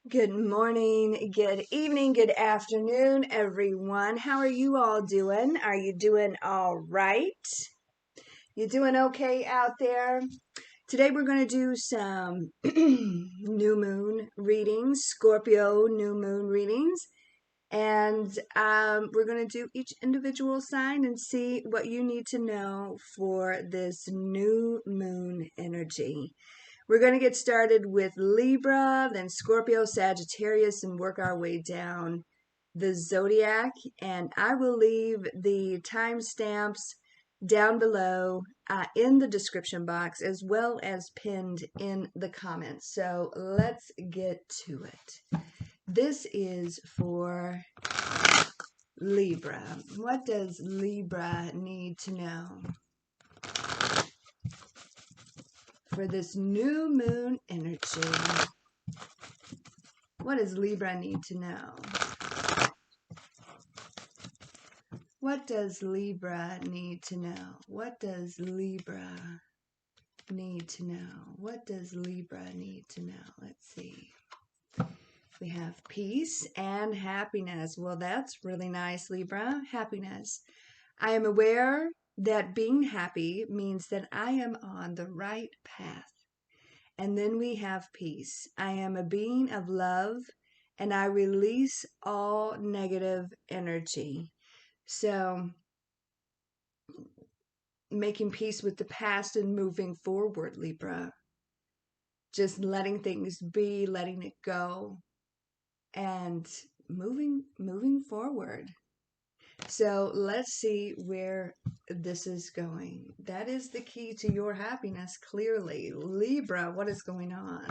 Good morning, good evening, good afternoon, everyone. How are you all doing? Are you doing all right? You doing okay out there? Today we're going to do some new moon readings, Scorpio new moon readings. And we're going to do each individual sign and see what you need to know for this new moon energy. We're going to get started with Libra, then Scorpio, Sagittarius, and work our way down the Zodiac. And I will leave the timestamps down below in the description box, as well as pinned in the comments. So let's get to it. This is for Libra. What does Libra need to know for this new moon energy? What does Libra need to know? What does Libra need to know? What does Libra need to know? What does Libra need to know? Let's see. We have peace and happiness. Well, that's really nice, Libra. Happiness. I am aware that being happy means that I am on the right path. And then we have peace. I am a being of love and I release all negative energy. So, making peace with the past and moving forward, Libra. Just letting things be, letting it go, and moving forward. So let's see where this is going. That is the key to your happiness, clearly. Libra, what is going on?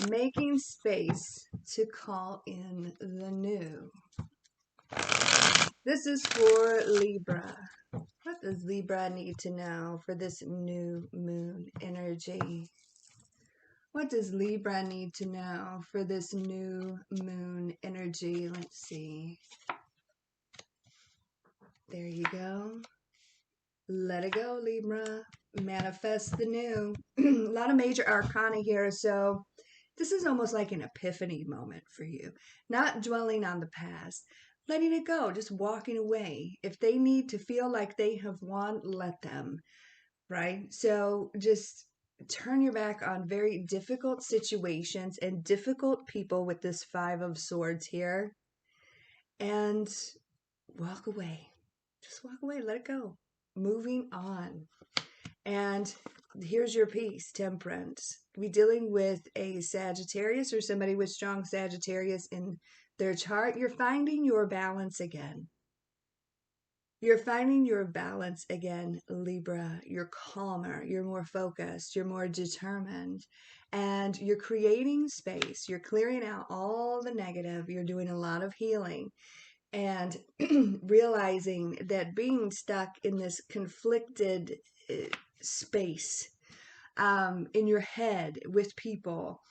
Making space to call in the new. This is for Libra. What does Libra need to know for this new moon energy? What does Libra need to know for this new moon energy? Let's see. There you go. Let it go, Libra. Manifest the new. A lot of major arcana here, so this is almost like an epiphany moment for you. Not dwelling on the past, letting it go, just walking away. If they need to feel like they have won, let them, right? So just turn your back on very difficult situations and difficult people with this Five of Swords here and walk away. Just walk away, let it go. Moving on. And here's your piece, Temperance. We dealing with a Sagittarius or somebody with strong Sagittarius in their chart. You're finding your balance again. You're finding your balance again, Libra. You're calmer, you're more focused, you're more determined, and you're creating space. You're clearing out all the negative. You're doing a lot of healing and realizing that being stuck in this conflicted space in your head with people,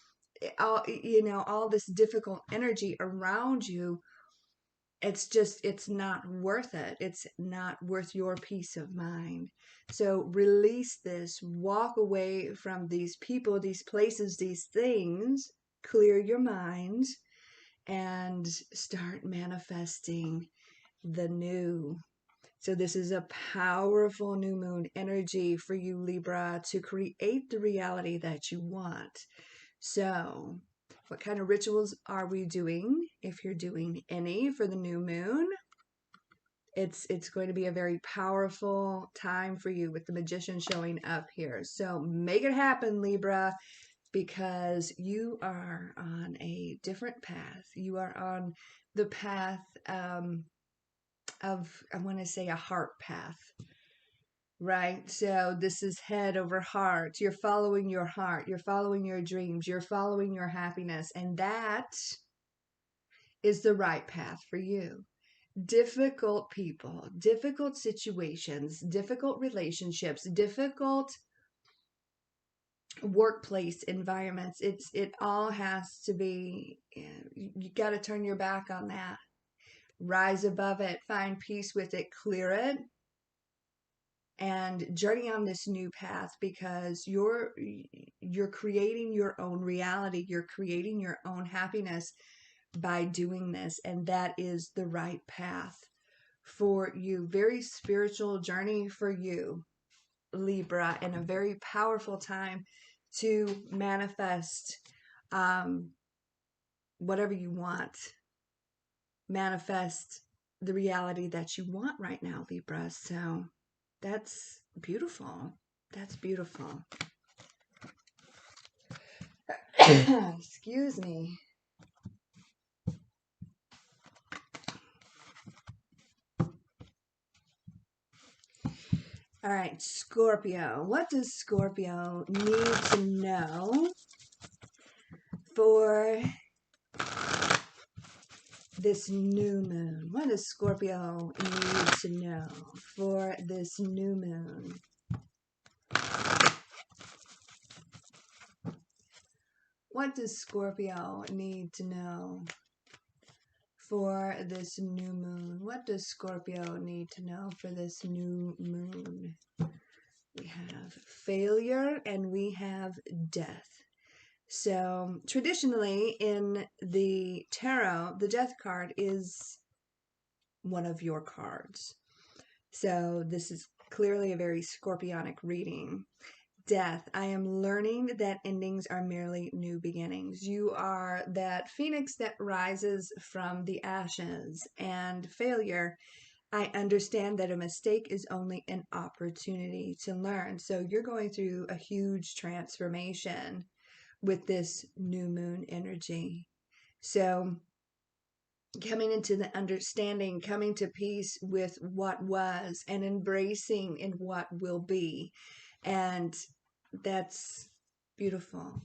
all this difficult energy around you, it's not worth it. It's not worth your peace of mind. So release this, walk away from these people, these places, these things, clear your mind, and start manifesting the new. So this is a powerful new moon energy for you, Libra, to create the reality that you want. So what kind of rituals are we doing? If you're doing any for the new moon, it's going to be a very powerful time for you with the Magician showing up here. So make it happen, Libra, because you are on a different path. You are on the path of, I want to say, a heart path, right? So this is head over heart. You're following your heart. You're following your dreams. You're following your happiness. And that is the right path for you. Difficult people, difficult situations, difficult relationships, difficult workplace environments. It all has to be, you got to turn your back on that. Rise above it, find peace with it, clear it, and journey on this new path, because you're creating your own reality. You're creating your own happiness by doing this, and that is the right path for you. Very spiritual journey for you, Libra, and a very powerful time to manifest whatever you want. Manifest the reality that you want right now, Libra. So that's beautiful. That's beautiful. Excuse me. All right, Scorpio. What does Scorpio need to know for this new moon? What does Scorpio need to know for this new moon? What does Scorpio need to know for this new moon? What does Scorpio need to know for this new moon? We have failure and we have death. So traditionally in the tarot, the death card is one of your cards. So this is clearly a very Scorpionic reading. Death. I am learning that endings are merely new beginnings. You are that phoenix that rises from the ashes. And failure. I understand that a mistake is only an opportunity to learn. So you're going through a huge transformation with this new moon energy. So coming into the understanding, coming to peace with what was, and embracing in what will be. And that's beautiful.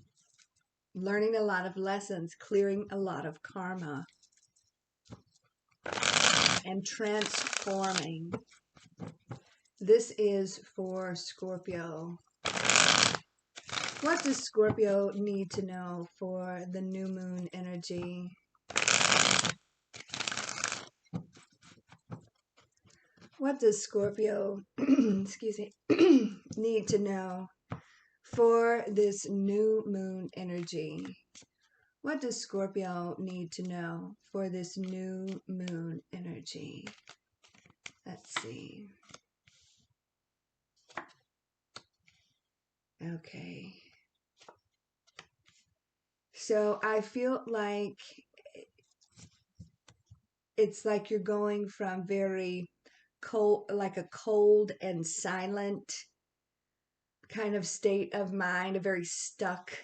Learning a lot of lessons, clearing a lot of karma, and transforming. This is for Scorpio. What does Scorpio need to know for the new moon energy? What does Scorpio, excuse me, need to know for this new moon energy? What does Scorpio need to know for this new moon energy? Let's see. Okay. So I feel like it's like you're going from very cold, like a cold and silent kind of state of mind, a very stuck,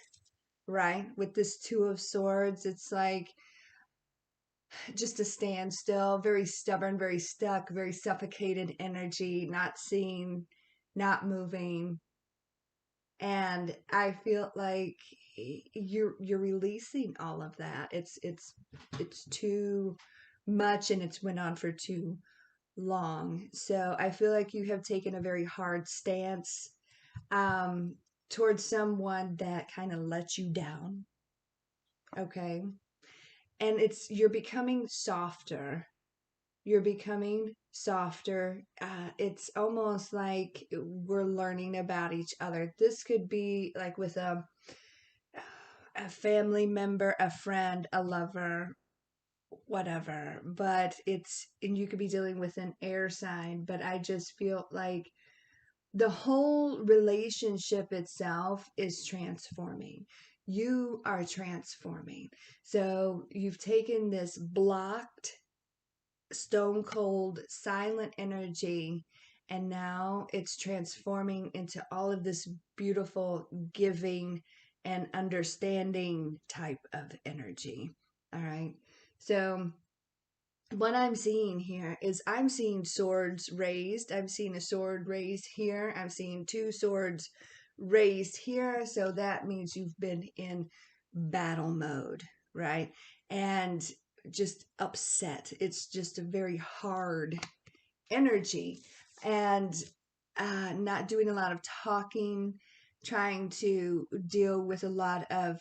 right? With this Two of Swords, it's like just a standstill, very stubborn, very stuck, very suffocated energy, not seeing, not moving. And I feel like you're releasing all of that. It's too much, and it's went on for too long. So I feel like you have taken a very hard stance towards someone that kind of let you down. Okay. And you're becoming softer. You're becoming softer. It's almost like we're learning about each other. This could be like with a family member, a friend, a lover, whatever. But and you could be dealing with an air sign, but I just feel like the whole relationship itself is transforming. You are transforming. So you've taken this blocked, stone cold, silent energy, and now it's transforming into all of this beautiful, giving, and understanding type of energy. All right. So what I'm seeing here is I'm seeing swords raised. I'm seeing a sword raised here. I'm seeing two swords raised here. So that means you've been in battle mode, right? And just upset. It's just a very hard energy, and not doing a lot of talking, trying to deal with a lot of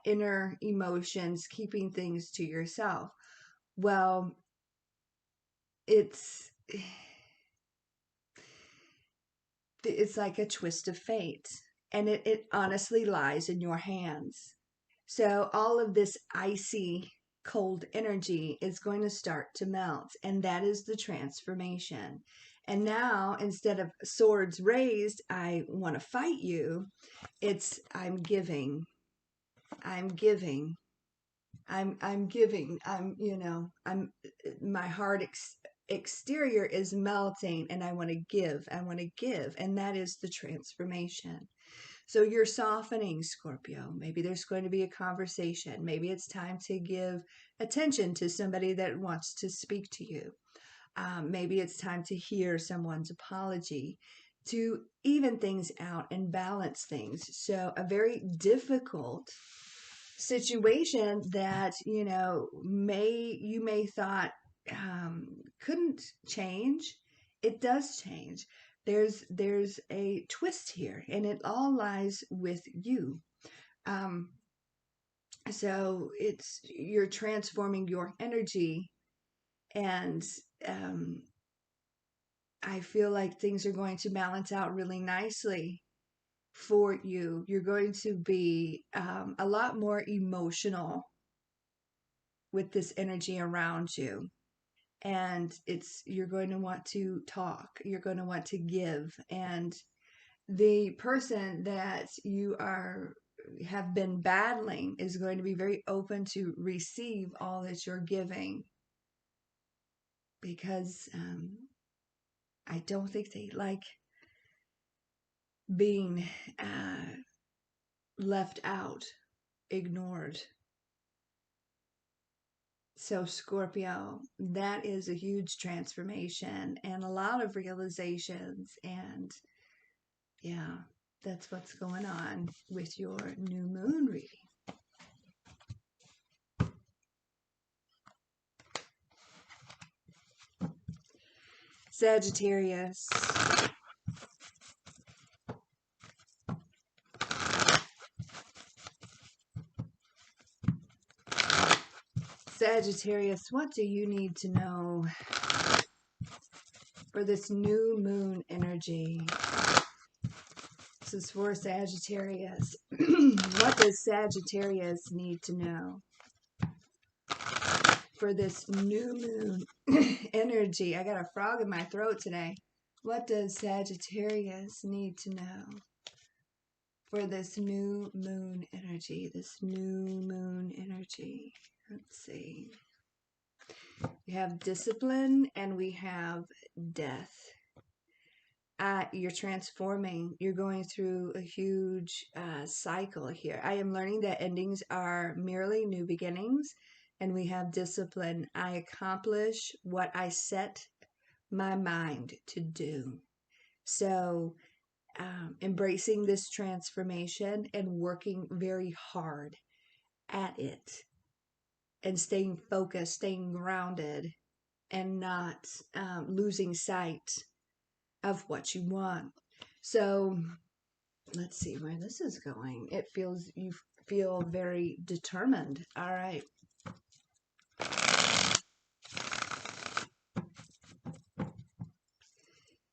inner emotions, keeping things to yourself. Well, it's it's like a twist of fate, and it honestly lies in your hands. So all of this icy cold energy is going to start to melt, and that is the transformation. And now, instead of swords raised, I want to fight you, it's I'm giving, I'm giving, I'm giving, I'm my heart exterior is melting, and I want to give, I want to give, and that is the transformation. So you're softening, Scorpio. Maybe there's going to be a conversation. Maybe it's time to give attention to somebody that wants to speak to you. Maybe it's time to hear someone's apology, to even things out and balance things. So a very difficult situation that, you may thought couldn't change. It does change. There's a twist here, and it all lies with you. Um, so you're transforming your energy, and um, I feel like things are going to balance out really nicely for you. You're going to be a lot more emotional with this energy around you. And you're going to want to talk, you're going to want to give, and the person that you have been battling is going to be very open to receive all that you're giving, because I don't think they like being left out, ignored. So, Scorpio, that is a huge transformation and a lot of realizations. And yeah, that's what's going on with your new moon reading. Sagittarius. Sagittarius, what do you need to know for this new moon energy? This is for Sagittarius. What does Sagittarius need to know for this new moon energy? I got a frog in my throat today. What does Sagittarius need to know for this new moon energy? This new moon energy. Let's see. We have discipline and we have death. You're transforming. You're going through a huge cycle here. I am learning that endings are merely new beginnings, and we have discipline. I accomplish what I set my mind to do. So, embracing this transformation and working very hard at it, and staying focused, staying grounded, and not losing sight of what you want. So let's see where this is going. You feel very determined. All right.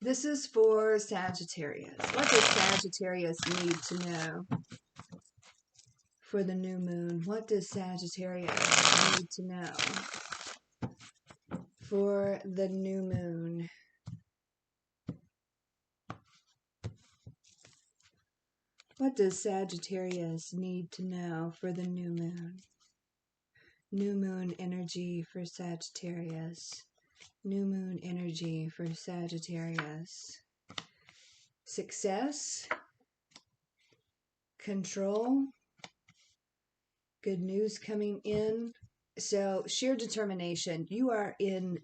This is for Sagittarius. What does Sagittarius need to know for the new moon? What does Sagittarius need to know for the new moon? What does Sagittarius need to know for the new moon? New moon energy for Sagittarius. New moon energy for Sagittarius. Success. Control. Good news coming in. So, sheer determination. You are in,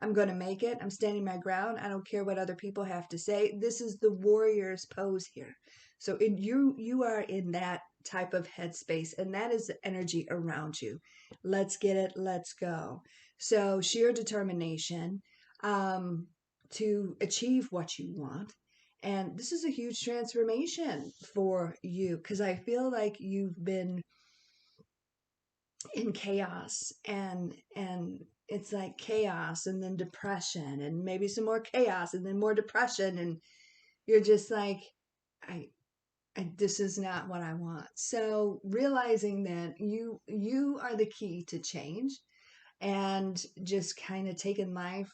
I'm going to make it. I'm standing my ground. I don't care what other people have to say. This is the warrior's pose here. So, you are in that type of headspace, and that is the energy around you. Let's get it. Let's go. So, sheer determination to achieve what you want. And this is a huge transformation for you, because I feel like you've been in chaos, and it's like chaos and then depression and maybe some more chaos and then more depression, and You're just like, I, this is not what I want. So realizing that you are the key to change, and just kind of taking life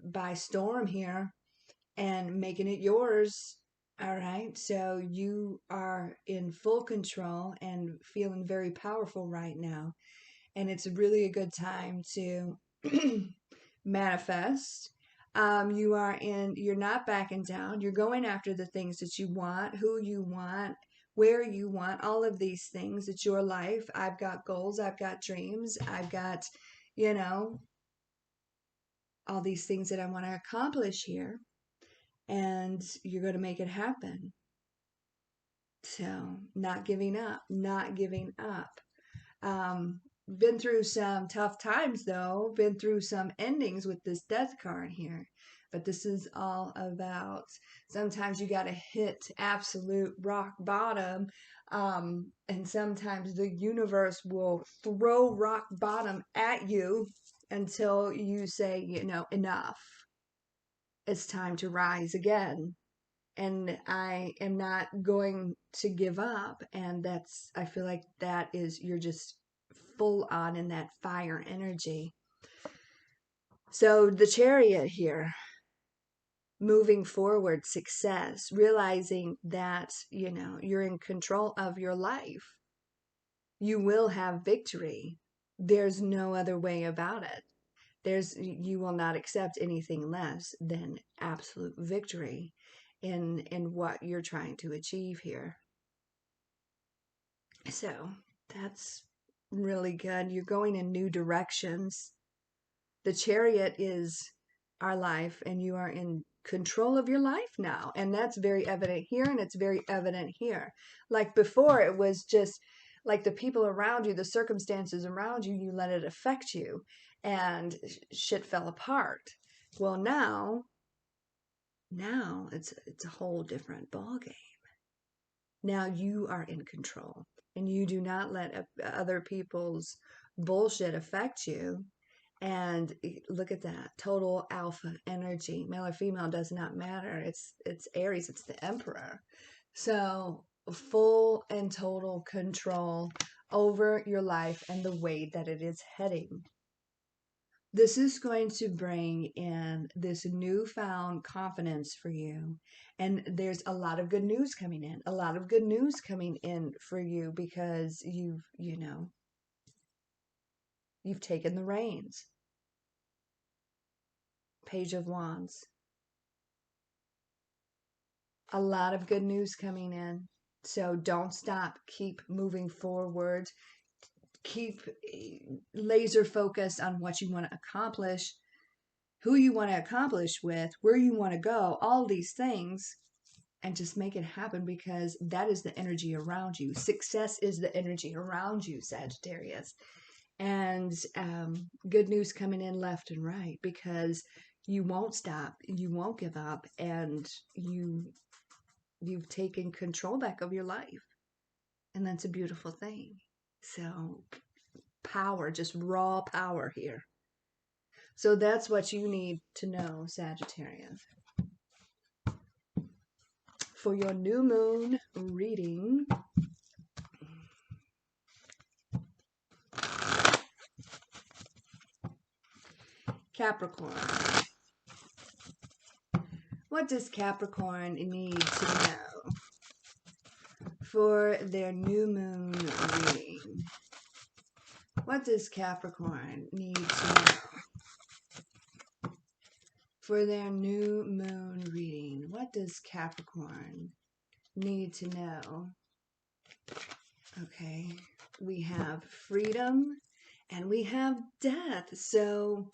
by storm here and making it yours. All right. So you are in full control and feeling very powerful right now. And it's really a good time to manifest. You're not backing down. You're going after the things that you want, who you want, where you want, all of these things. It's your life. I've got goals. I've got dreams. I've got, you know, all these things that I want to accomplish here. And you're going to make it happen. So, not giving up, not giving up. Been through some tough times though, been through some endings with this death card here. But this is all about sometimes you got to hit absolute rock bottom. And sometimes the universe will throw rock bottom at you until you say, enough. It's time to rise again. And I am not going to give up. And I feel like you're just full on in that fire energy. So the Chariot here, moving forward, success, realizing that, you're in control of your life. You will have victory. There's no other way about it. You will not accept anything less than absolute victory in what you're trying to achieve here. So that's really good. You're going in new directions. The Chariot is our life, and you are in control of your life now. And that's very evident here, and it's very evident here. Like before, it was just like the people around you, the circumstances around you, you let it affect you, and shit fell apart. Well, now it's a whole different ballgame. Now you are in control, and you do not let other people's bullshit affect you. And look at that, total alpha energy. Male or female does not matter. It's Aries, it's the emperor. So full and total control over your life and the way that it is heading. This is going to bring in this newfound confidence for you. And there's a lot of good news coming in. A lot of good news coming in for you because you've taken the reins. Page of Wands. A lot of good news coming in. So don't stop. Keep moving forward. Keep laser focused on what you want to accomplish, who you want to accomplish with, where you want to go, all these things, and just make it happen because that is the energy around you. Success is the energy around you, Sagittarius. And good news coming in left and right because you won't stop, you won't give up, and you've taken control back of your life. And that's a beautiful thing. So power, just raw power here. So that's what you need to know, Sagittarius. For your new moon reading, Capricorn. What does Capricorn need to know for their new moon reading? What does Capricorn need to know for their new moon reading? What does Capricorn need to know? Okay, we have freedom and we have death. So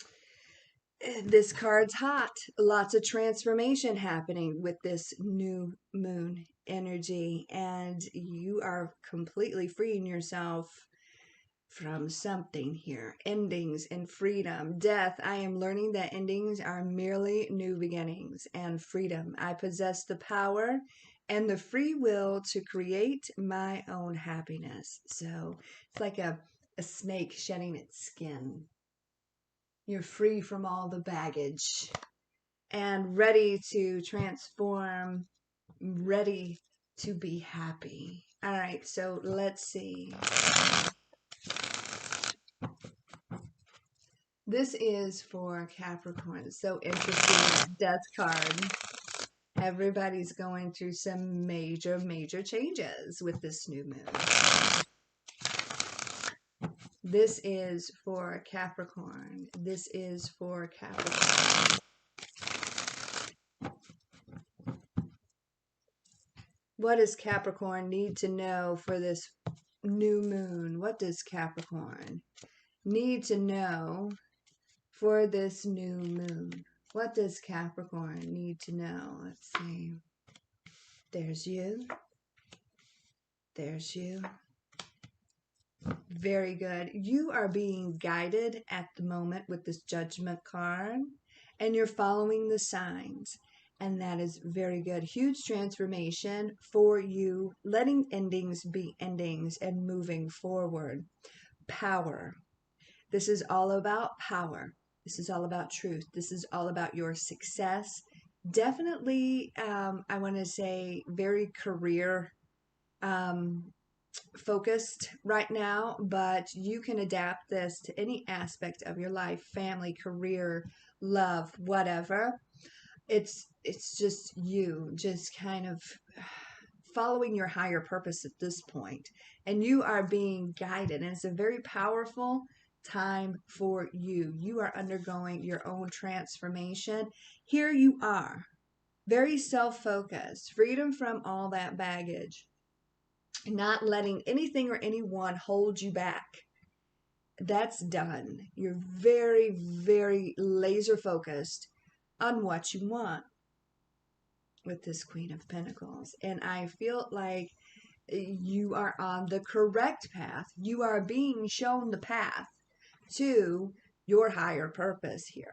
this card's hot. Lots of transformation happening with this new moon energy, and you are completely freeing yourself from something here. Endings and freedom. Death. I am learning that endings are merely new beginnings, and freedom. I possess the power and the free will to create my own happiness. So it's like a snake shedding its skin. You're free from all the baggage and ready to transform, ready to be happy. All right, so let's see. This is for Capricorn. So interesting. Death card. Everybody's going through some major, major changes with this new moon. This is for Capricorn. This is for Capricorn. What does Capricorn need to know for this new moon? What does Capricorn need to know for this new moon? What does Capricorn need to know? Let's see. There's you. There's you. Very good. You are being guided at the moment with this Judgment card, and you're following the signs. And that is very good. Huge transformation for you, letting endings be endings and moving forward. Power. This is all about power. This is all about truth. This is all about your success. Definitely, I want to say very career focused right now, but you can adapt this to any aspect of your life, family, career, love, whatever. It's just you just kind of following your higher purpose at this point, and you are being guided, and it's a very powerful time for you. You are undergoing your own transformation. Here you are, very self-focused, freedom from all that baggage, not letting anything or anyone hold you back. That's done. You're very, very laser focused on what you want with this Queen of Pentacles. And I feel like you are on the correct path. You are being shown the path to your higher purpose here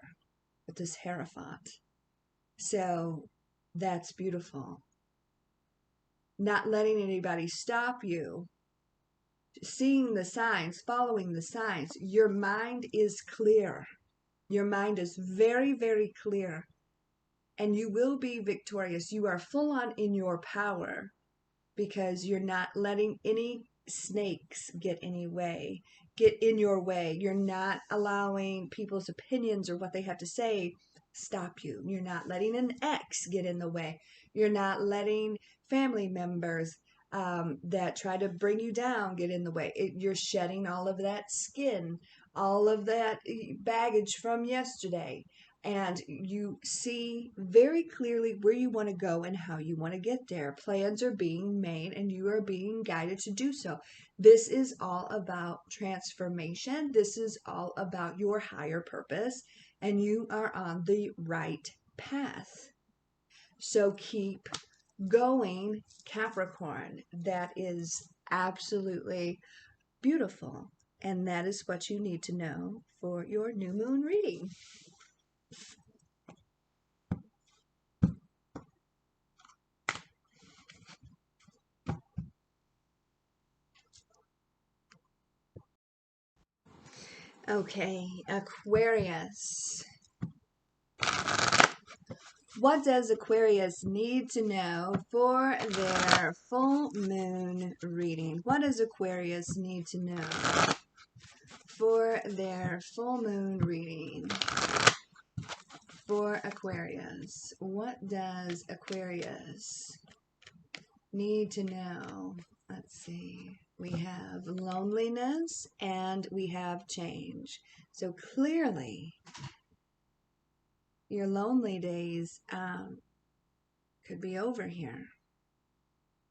with this Hierophant. So that's beautiful. Not letting anybody stop you. Seeing the signs, following the signs. Your mind is clear. Your mind is very, very clear. And you will be victorious. You are full on in your power because you're not letting any snakes get in your way. You're not allowing people's opinions or what they have to say stop you. You're not letting an ex get in the way. You're not letting family members that try to bring you down get in the way. You're shedding all of that skin, all of that baggage from yesterday. And you see very clearly where you want to go and how you want to get there. Plans are being made and you are being guided to do so. This is all about transformation. This is all about your higher purpose, and you are on the right path. So keep going, Capricorn. That is absolutely beautiful. And that is what you need to know for your new moon reading. Okay, Aquarius. What does Aquarius need to know for their full moon reading? What does Aquarius need to know for their full moon reading? For Aquarius, what does Aquarius need to know? Let's see. We have loneliness and we have change. So clearly, your lonely days could be over here.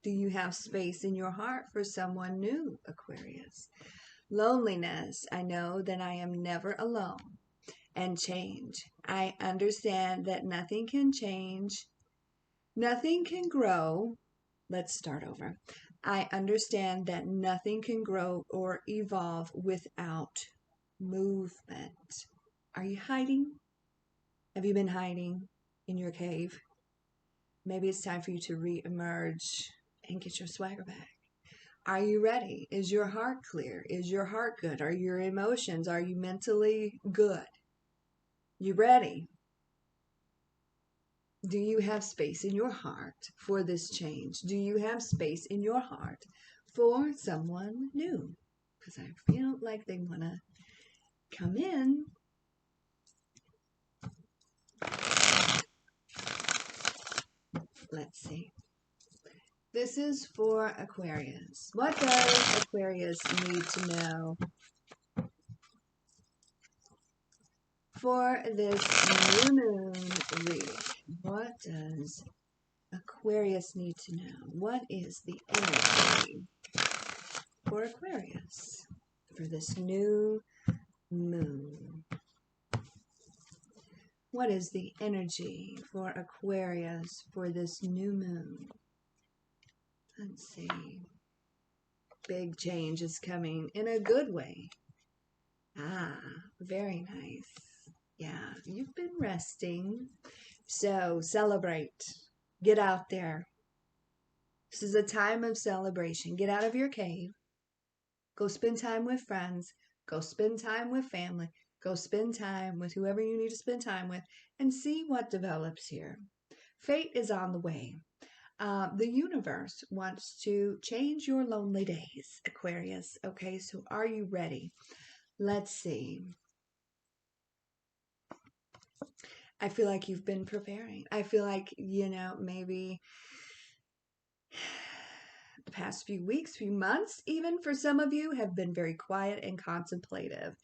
Do you have space in your heart for someone new, Aquarius? Loneliness, I know that I am never alone. And change, I understand that nothing can change, nothing can grow. Let's start over. I understand that nothing can grow or evolve without movement. Are you hiding? Have you been hiding in your cave? Maybe it's time for you to re-emerge and get your swagger back. Are you ready? Is your heart clear? Is your heart good? Are your emotions, are you mentally good? You ready? Do you have space in your heart for this change? Do you have space in your heart for someone new? Because I feel like they want to come in. Let's see. This is for Aquarius. What does Aquarius need to know for this new moon reading? What does Aquarius need to know? What is the energy for Aquarius for this new moon? What is the energy for Aquarius for this new moon? Let's see. Big change is coming in a good way. Ah, very nice. Yeah, you've been resting. So celebrate. Get out there. This is a time of celebration. Get out of your cave. Go spend time with friends. Go spend time with family. Go spend time with whoever you need to spend time with and see what develops here. Fate is on the way. The universe wants to change your lonely days, Aquarius. Okay, so are you ready? Let's see. I feel like you've been preparing. I feel like, maybe the past few weeks, few months, even for some of you, have been very quiet and contemplative.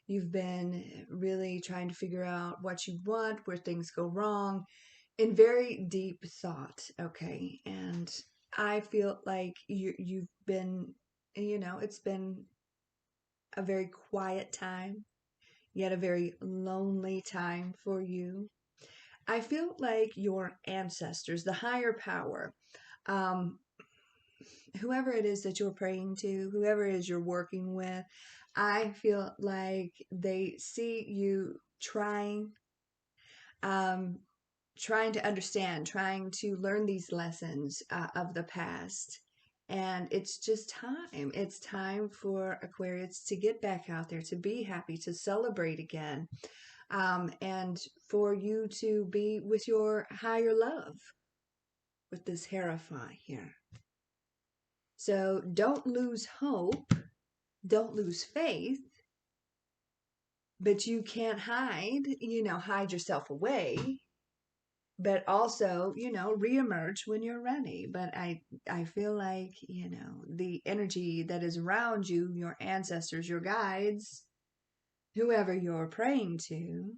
You've been really trying to figure out what you want, where things go wrong, in very deep thought, okay? And I feel like you've been, it's been a very quiet time, yet a very lonely time for you. I feel like your ancestors, the higher power, um, whoever it is that you're praying to, whoever it is you're working with, I feel like they see you um, trying to understand, trying to learn these lessons of the past. And it's just time. It's time for Aquarius to get back out there, to be happy, to celebrate again, and for you to be with your higher love, with this Hierophant here. So don't lose hope, don't lose faith, but you can't hide yourself away, but also, reemerge when you're ready. But I feel like, the energy that is around you, your ancestors, your guides, whoever you're praying to,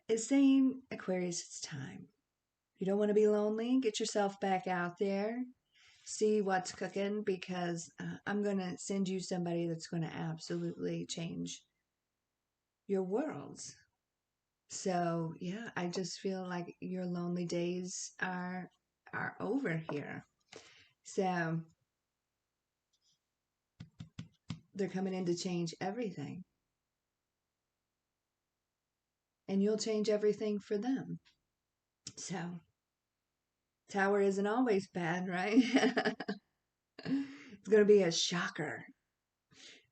is saying, Aquarius, it's time. You don't want to be lonely. Get yourself back out there. See what's cooking, because I'm going to send you somebody that's going to absolutely change your world. So, yeah, I just feel like your lonely days are over here. So, they're coming in to change everything. And you'll change everything for them. So, Tower isn't always bad, right? It's going to be a shocker.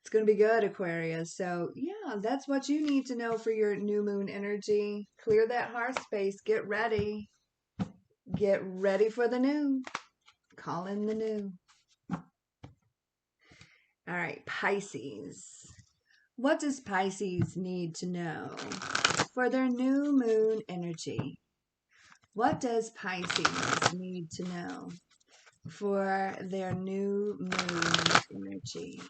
It's going to be good, Aquarius. So, yeah, that's what you need to know for your new moon energy. Clear that heart space. Get ready. Get ready for the new. Call in the new. All right, Pisces. What does Pisces need to know for their new moon energy? What does Pisces need to know for their new moon energy?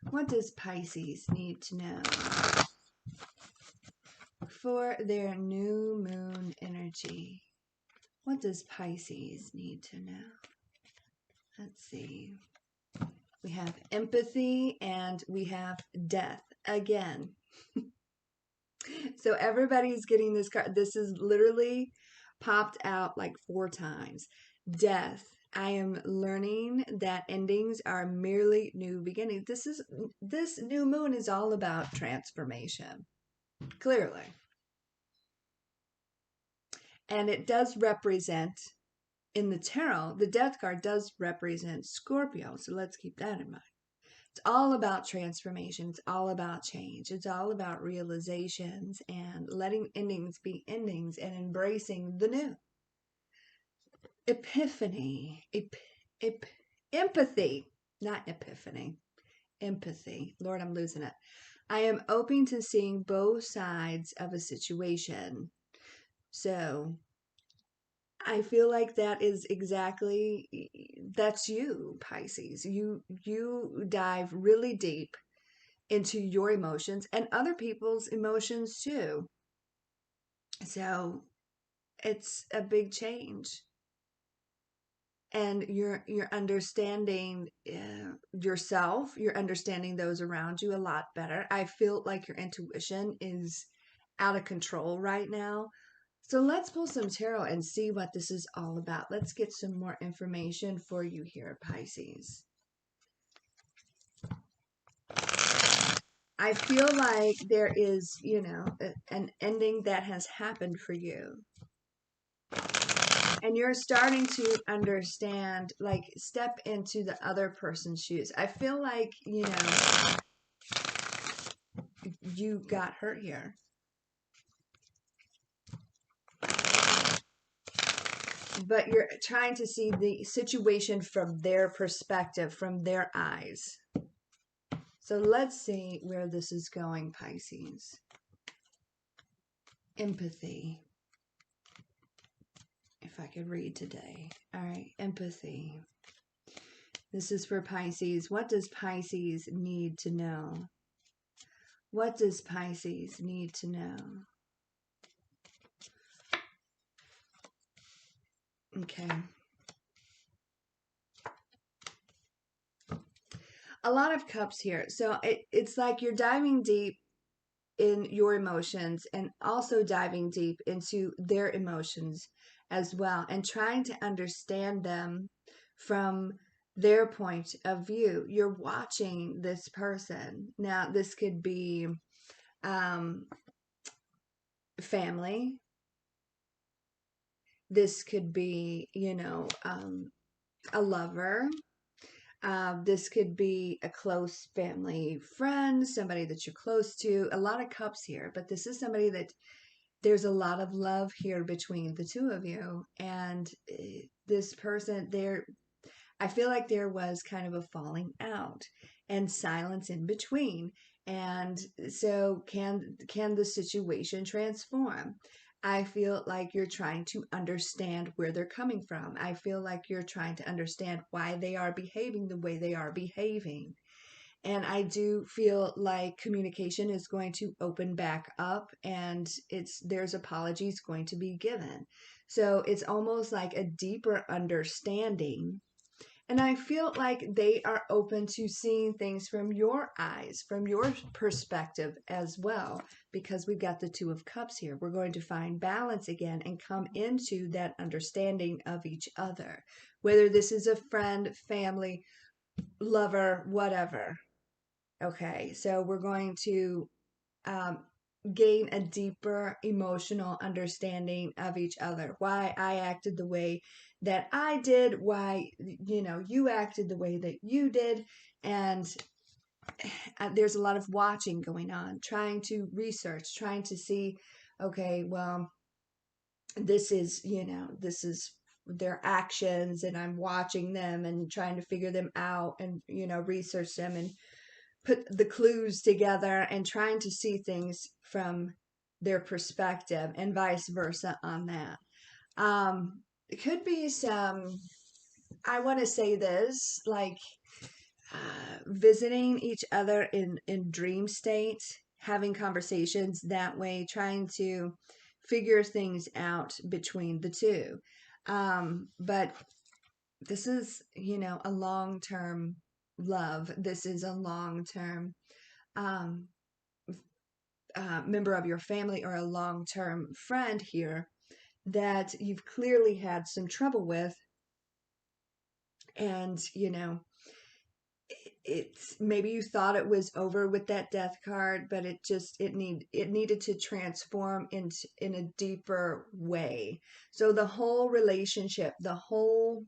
What does Pisces need to know for their new moon energy? What does Pisces need to know? Let's see. We have empathy and we have death again. So everybody's getting this card. This is literally popped out like 4 times. Death. I am learning that endings are merely new beginnings. This new moon is all about transformation. Clearly. And it does represent, in the tarot, the death card does represent Scorpio. So let's keep that in mind. It's all about transformation. It's all about change. It's all about realizations and letting endings be endings and embracing the new. Epiphany. Empathy. Not epiphany. Empathy. Lord, I'm losing it. I am open to seeing both sides of a situation. So I feel like that is exactly, that's you, Pisces. You dive really deep into your emotions and other people's emotions too. So it's a big change. And you're understanding yourself, you're understanding those around you a lot better. I feel like your intuition is out of control right now. So let's pull some tarot and see what this is all about. Let's get some more information for you here, Pisces. I feel like there is, an ending that has happened for you. And you're starting to understand, like, step into the other person's shoes. I feel like, you got hurt here. But you're trying to see the situation from their perspective, from their eyes. So let's see where this is going, Pisces. Empathy. If I could read today. All right, empathy. This is for Pisces. What does Pisces need to know? What does Pisces need to know? Okay. A lot of cups here. So it's like you're diving deep in your emotions and also diving deep into their emotions as well and trying to understand them from their point of view. You're watching this person. Now, this could be family. This could be, a lover. This could be a close family friend, somebody that you're close to. A lot of cups here, but this is somebody that there's a lot of love here between the two of you. And this person there, I feel like there was kind of a falling out and silence in between. And so can the situation transform? I feel like you're trying to understand where they're coming from. I feel like you're trying to understand why they are behaving the way they are behaving. And I do feel like communication is going to open back up and there's apologies going to be given. So it's almost like a deeper understanding. And I feel like they are open to seeing things from your eyes, from your perspective as well, because we've got the Two of Cups here. We're going to find balance again and come into that understanding of each other, whether this is a friend, family, lover, whatever. Okay, so we're going to gain a deeper emotional understanding of each other. Why I acted the way that I did, why, you acted the way that you did. And there's a lot of watching going on, trying to research, trying to see, okay, well, this is their actions and I'm watching them and trying to figure them out and, research them and put the clues together and trying to see things from their perspective and vice versa on that. It could be some, I want to say this, like visiting each other in dream state, having conversations that way, trying to figure things out between the two. But this is, a long-term love. This is a long-term member of your family or a long-term friend here that you've clearly had some trouble with. And, it's maybe you thought it was over with that death card, but it needed to transform in a deeper way. So the whole relationship, the whole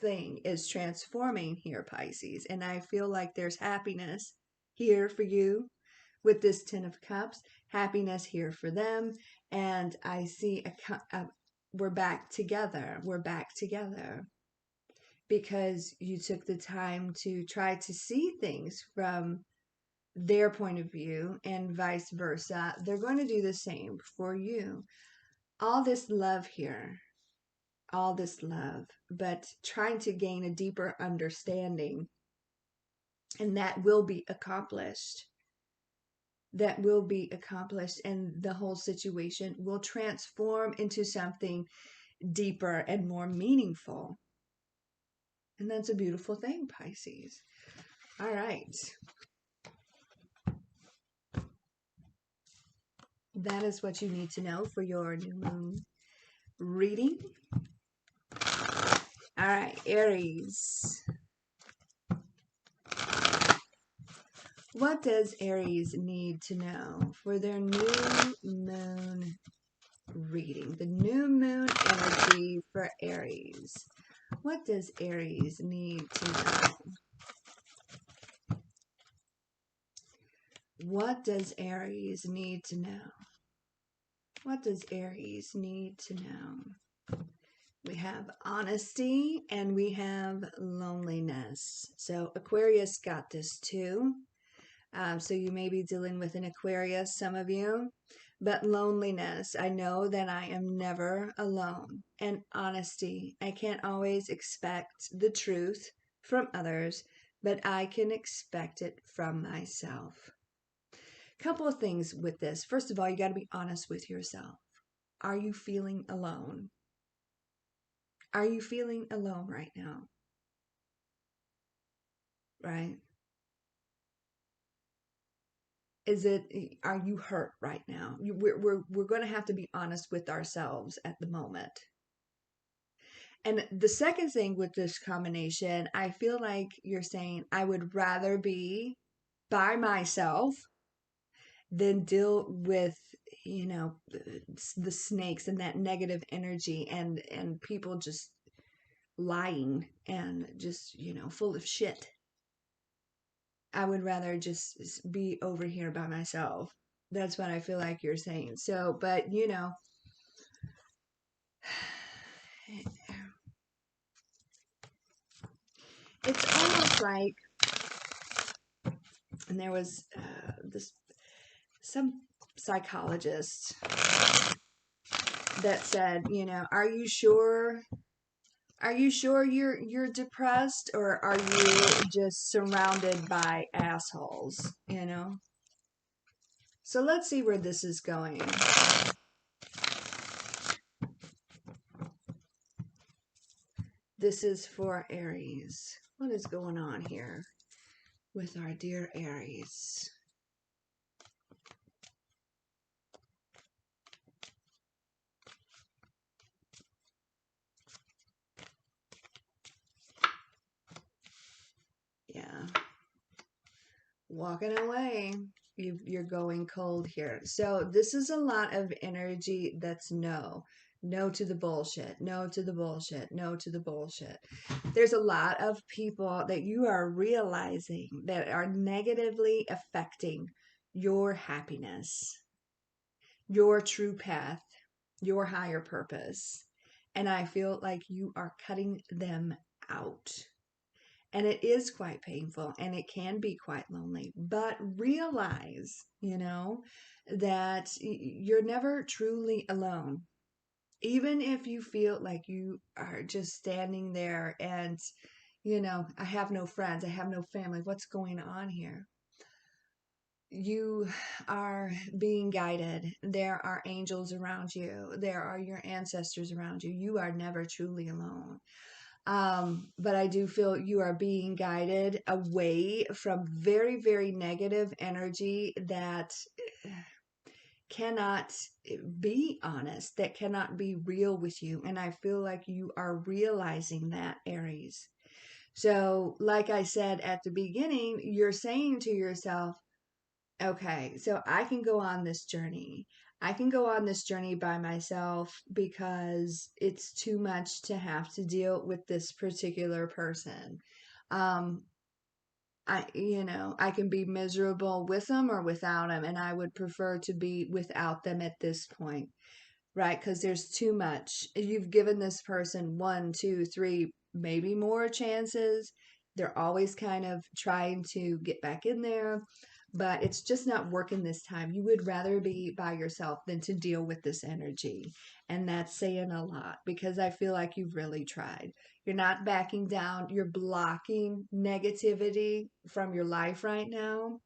thing is transforming here, Pisces. And I feel like there's happiness here for you with this Ten of Cups, happiness here for them. And I see we're back together. We're back together because you took the time to try to see things from their point of view and vice versa. They're going to do the same for you. All this love here, all this love, but trying to gain a deeper understanding. And that will be accomplished. That will be accomplished, and the whole situation will transform into something deeper and more meaningful. And that's a beautiful thing, Pisces. All right. That is what you need to know for your new moon reading. All right, Aries. What does Aries need to know for their new moon reading? The new moon energy for Aries. What does Aries need to know? What does Aries need to know? What does Aries need to know? We have honesty and we have loneliness. So Aquarius got this too. So you may be dealing with an Aquarius, some of you. But loneliness, I know that I am never alone. And honesty, I can't always expect the truth from others, but I can expect it from myself. Couple of things with this. First of all, you got to be honest with yourself. Are you feeling alone? Are you feeling alone right now? Right? Are you hurt right now? We're going to have to be honest with ourselves at the moment. And the second thing with this combination, I feel like you're saying, I would rather be by myself than deal with, the snakes and that negative energy and people just lying and just, full of shit. I would rather just be over here by myself. That's what I feel like you're saying. So, but it's almost like, and there was some psychologist that said, are you sure? Are you sure you're depressed, or are you just surrounded by assholes? So let's see where this is going. This is for Aries. What is going on here with our dear Aries? Yeah. Walking away. You're going cold here. So this is a lot of energy that's no. No to the bullshit. No to the bullshit. No to the bullshit. There's a lot of people that you are realizing that are negatively affecting your happiness, your true path, your higher purpose. And I feel like you are cutting them out. And it is quite painful and it can be quite lonely, but realize, that you're never truly alone. Even if you feel like you are just standing there and, I have no friends, I have no family, what's going on here? You are being guided. There are angels around you. There are your ancestors around you. You are never truly alone. But I do feel you are being guided away from very, very negative energy that cannot be honest, that cannot be real with you. And I feel like you are realizing that, Aries. So, like I said at the beginning, you're saying to yourself, okay, so I can go on this journey. I can go on this journey by myself because it's too much to have to deal with this particular person. Um, I can be miserable with them or without them, and I would prefer to be without them at this point, right? Because there's too much. You've given this person one, two, three, maybe more chances. They're always kind of trying to get back in there, but it's just not working this time. You would rather be by yourself than to deal with this energy. And that's saying a lot because I feel like you've really tried. You're not backing down, you're blocking negativity from your life right now.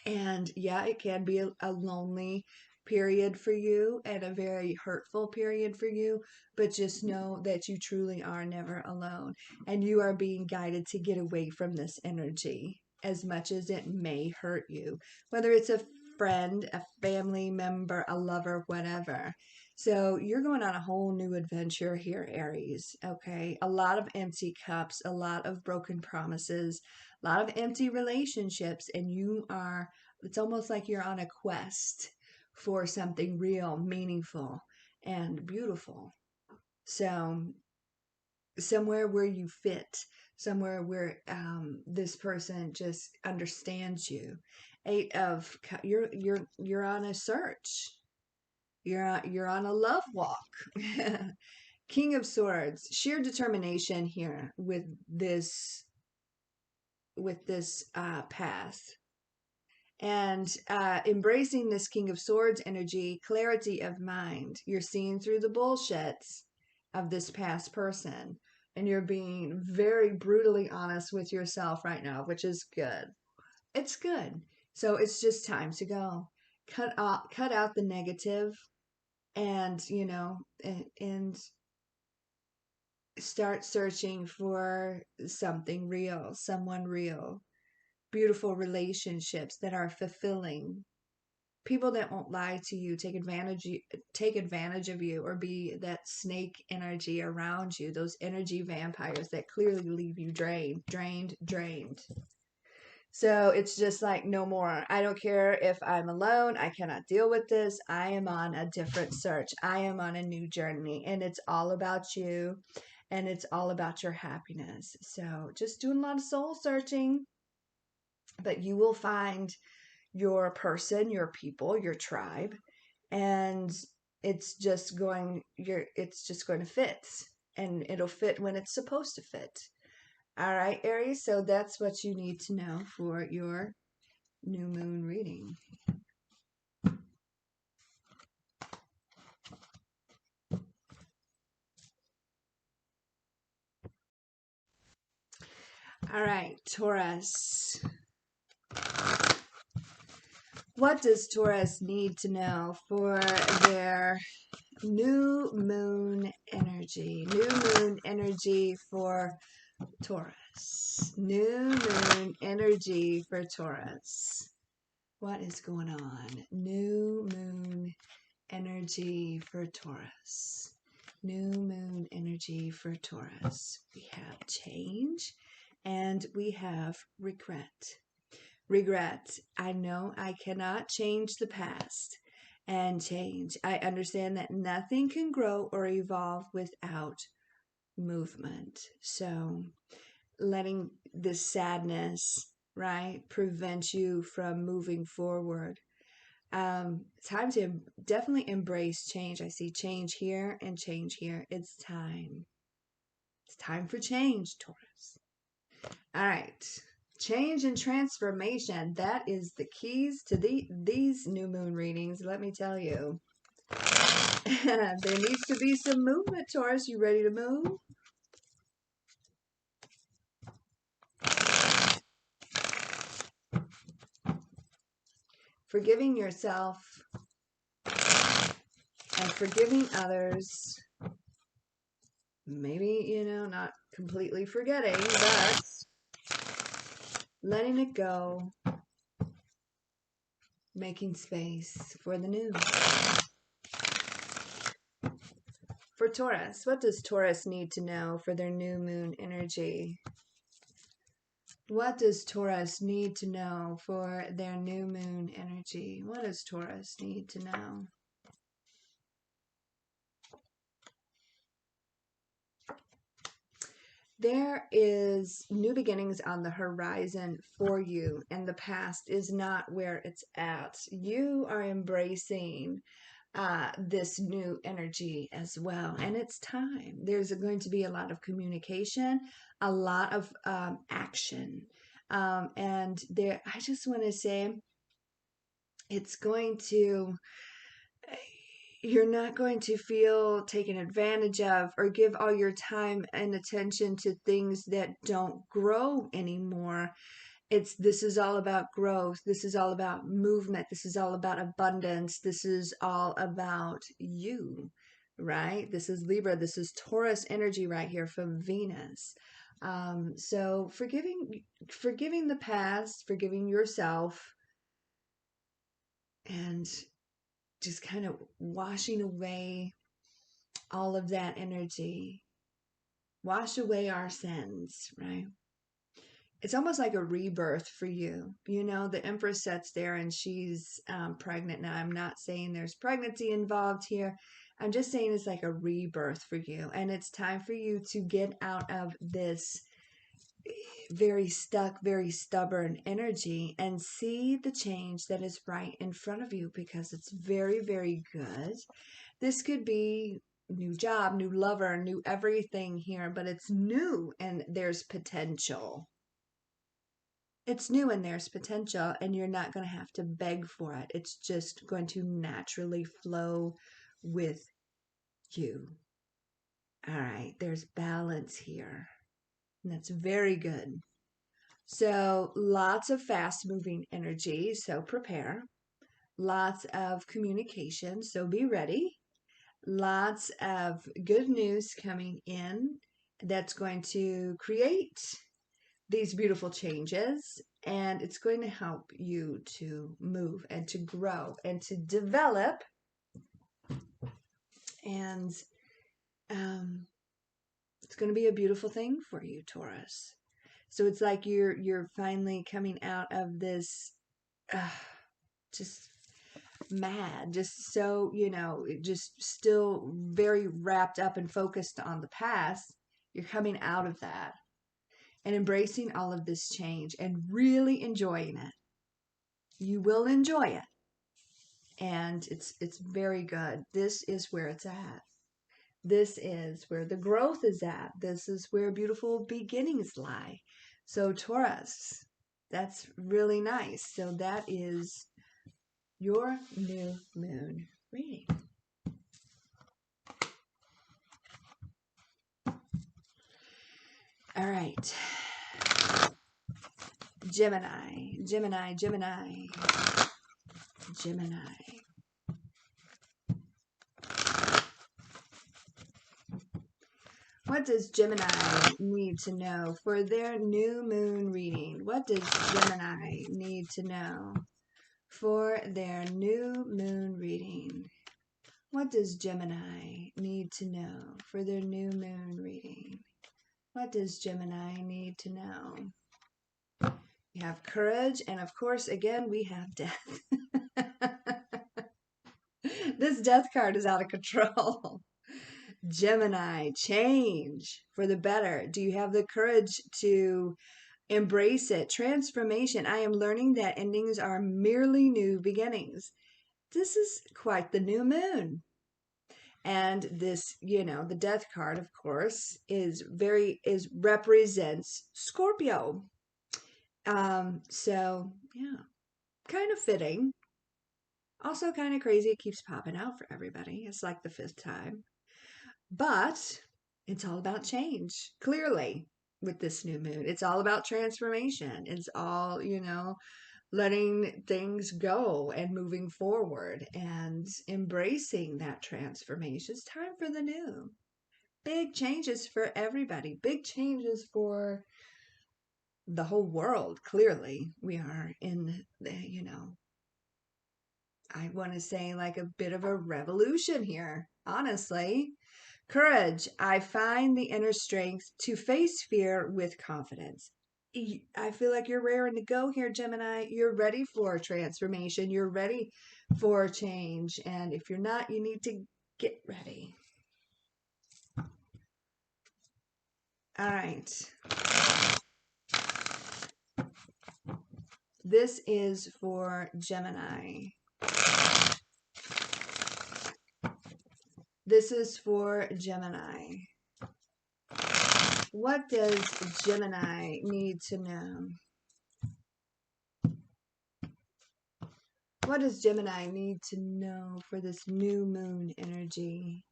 And yeah, it can be a lonely period for you and a very hurtful period for you, but just know that you truly are never alone and you are being guided to get away from this energy as much as it may hurt you, whether it's a friend, a family member, a lover, whatever. So you're going on a whole new adventure here, Aries. Okay. A lot of empty cups, a lot of broken promises, a lot of empty relationships, and it's almost like you're on a quest for something real, meaningful, and beautiful. So, somewhere where you fit, somewhere where this person just understands you. You're on a search. You're on a love walk. King of Swords, sheer determination here with this path. And embracing this King of Swords energy, clarity of mind. You're seeing through the bullshit of this past person. And you're being very brutally honest with yourself right now, which is good. It's good. So it's just time to go. Cut out the negative and, and start searching for something real, someone real. Beautiful relationships that are fulfilling, people that won't lie to you, take advantage of you, or be that snake energy around you, those energy vampires that clearly leave you drained. So it's just like, no more. I don't care if I'm alone. I cannot deal with this. I am on a different search. I am on a new journey, and it's all about you, and it's all about your happiness. So just doing a lot of soul searching, but you will find your person, your people, your tribe, and it's just going to fit, and it'll fit when it's supposed to fit. All right, Aries, so that's what you need to know for your new moon reading. All right, Taurus. What does Taurus need to know for their new moon energy? New moon energy for Taurus. New moon energy for Taurus. What is going on? New moon energy for Taurus. New moon energy for Taurus. We have change and we have regret. Regret. I know I cannot change the past and change. I understand that nothing can grow or evolve without movement. So letting this sadness, right, prevent you from moving forward. Time to definitely embrace change. I see change here and change here. It's time. It's time for change, Taurus. All right. Change and transformation. That is the keys to these new moon readings, let me tell you. There needs to be some movement, Taurus. You ready to move? Forgiving yourself and forgiving others. Maybe, not completely forgetting, but letting it go. Making space for the new. For Taurus, what does Taurus need to know for their new moon energy? What does Taurus need to know for their new moon energy? What does Taurus need to know? There is new beginnings on the horizon for you, and the past is not where it's at. You are embracing this new energy as well, and it's time. There's going to be a lot of communication, a lot of action, and there. I just want to say, it's going to you're not going to feel taken advantage of or give all your time and attention to things that don't grow anymore. This is all about growth. This is all about movement. This is all about abundance. This is all about you, right? This is Libra. This is Taurus energy right here from Venus. So forgiving the past, forgiving yourself, and just kind of washing away all of that energy. Wash away our sins, right? It's almost like a rebirth for you. You know, the Empress sits there and she's pregnant. Now, I'm not saying there's pregnancy involved here. I'm just saying it's like a rebirth for you. And it's time for you to get out of this very stuck, very stubborn energy and see the change that is right in front of you, because it's very, very good. This could be new job, new lover, new everything here, but it's new and there's potential. It's new and there's potential, and you're not going to have to beg for it. It's just going to naturally flow with you. All right, there's balance here. And that's very good. So lots of fast moving energy, so prepare. Lots of communication, so be ready. Lots of good news coming in that's going to create these beautiful changes, and it's going to help you to move and to grow and to develop. And it's going to be a beautiful thing for you, Taurus. So it's like you're finally coming out of this just mad, just so, just still very wrapped up and focused on the past. You're coming out of that and embracing all of this change and really enjoying it. You will enjoy it. And it's very good. This is where it's at. This is where the growth is at. This is where beautiful beginnings lie. So Taurus, that's really nice. So that is your new moon reading. All right. Gemini, Gemini, Gemini, Gemini. What does Gemini need to know for their new moon reading? What does Gemini need to know for their new moon reading? What does Gemini need to know for their new moon reading? What does Gemini need to know? We have courage, and of course, again, we have death. This death card is out of control. Gemini, change for the better. Do you have the courage to embrace it? Transformation. I am learning that endings are merely new beginnings. This is quite the new moon. And this, the death card, of course, represents Scorpio. So yeah, kind of fitting. Also kind of crazy. It keeps popping out for everybody. It's like the 5th time. But it's all about change, clearly, with this new moon. It's all about transformation. It's all, letting things go and moving forward and embracing that transformation. It's time for the new. Big changes for everybody. Big changes for the whole world. Clearly, we are in the, I want to say like a bit of a revolution here, honestly. Courage. I find the inner strength to face fear with confidence. I feel like you're raring to go here, Gemini. You're ready for transformation. You're ready for change. And if you're not, you need to get ready. All right. This is for Gemini. This is for Gemini. What does Gemini need to know? What does Gemini need to know for this new moon energy?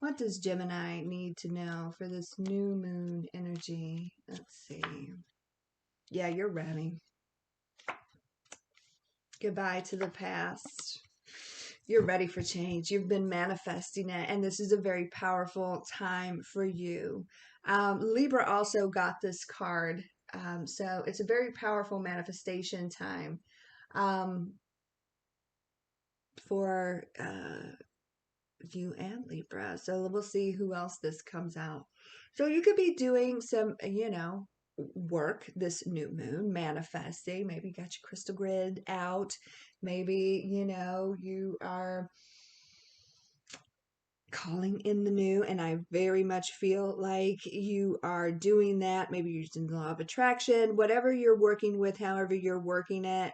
What does Gemini need to know for this new moon energy? Let's see. Yeah, you're ready. Goodbye to the past. You're ready for change. You've been manifesting it, and this is a very powerful time for you. Libra also got this card, so it's a very powerful manifestation time for you and Libra. So we'll see who else this comes out. So you could be doing some, work this new moon, manifesting. Maybe you got your crystal grid out. Maybe, you are calling in the new, and I very much feel like you are doing that. Maybe you're using the law of attraction, whatever you're working with, however you're working it.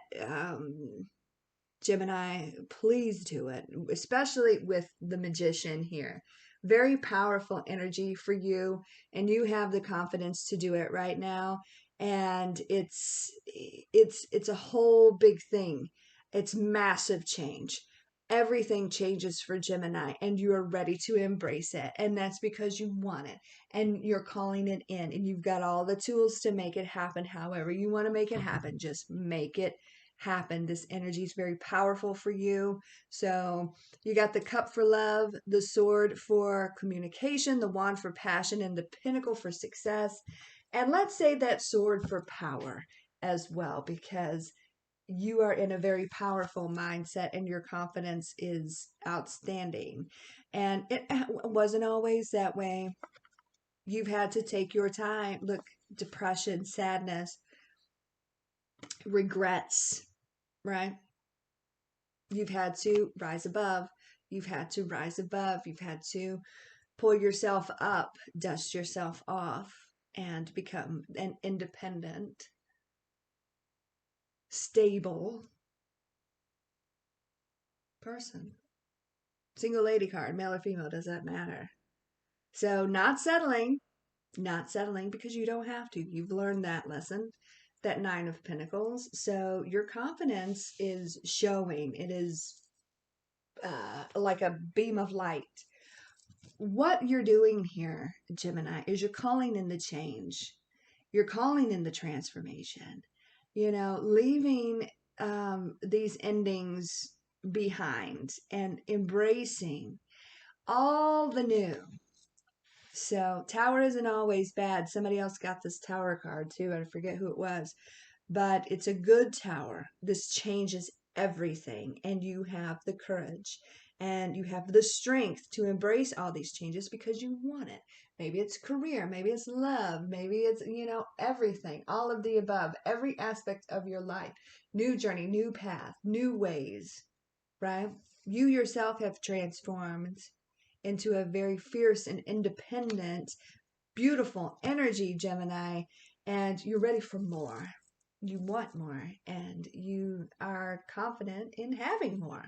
Gemini, please do it, especially with the Magician here. Very powerful energy for you, and you have the confidence to do it right now. And it's a whole big thing. It's massive change. Everything changes for Gemini, and you are ready to embrace it. And that's because you want it, and you're calling it in, and you've got all the tools to make it happen. However you want to make it happen, just make it happen. This energy is very powerful for you. So you got the cup for love, the sword for communication, the wand for passion, and the pinnacle for success. And let's say that sword for power as well, because you are in a very powerful mindset and your confidence is outstanding. And it wasn't always that way. You've had to take your time. Look, depression, sadness, regrets, right? You've had to rise above. You've had to rise above. You've had to pull yourself up, dust yourself off, and become an independent, stable person. Single lady card, male or female, does that matter? So not settling because you don't have to. You've learned that lesson, that Nine of Pentacles. So your confidence is showing. It is like a beam of light. What you're doing here, Gemini, is you're calling in the change. You're calling in the transformation. Leaving these endings behind and embracing all the new. So Tower isn't always bad. Somebody else got this Tower card too. I forget who it was, but it's a good Tower. This changes everything, and you have the courage and you have the strength to embrace all these changes because you want it. Maybe it's career, maybe it's love, maybe it's, everything, all of the above, every aspect of your life. New journey, new path, new ways, right? You yourself have transformed into a very fierce and independent, beautiful energy, Gemini, and you're ready for more. You want more, and you are confident in having more,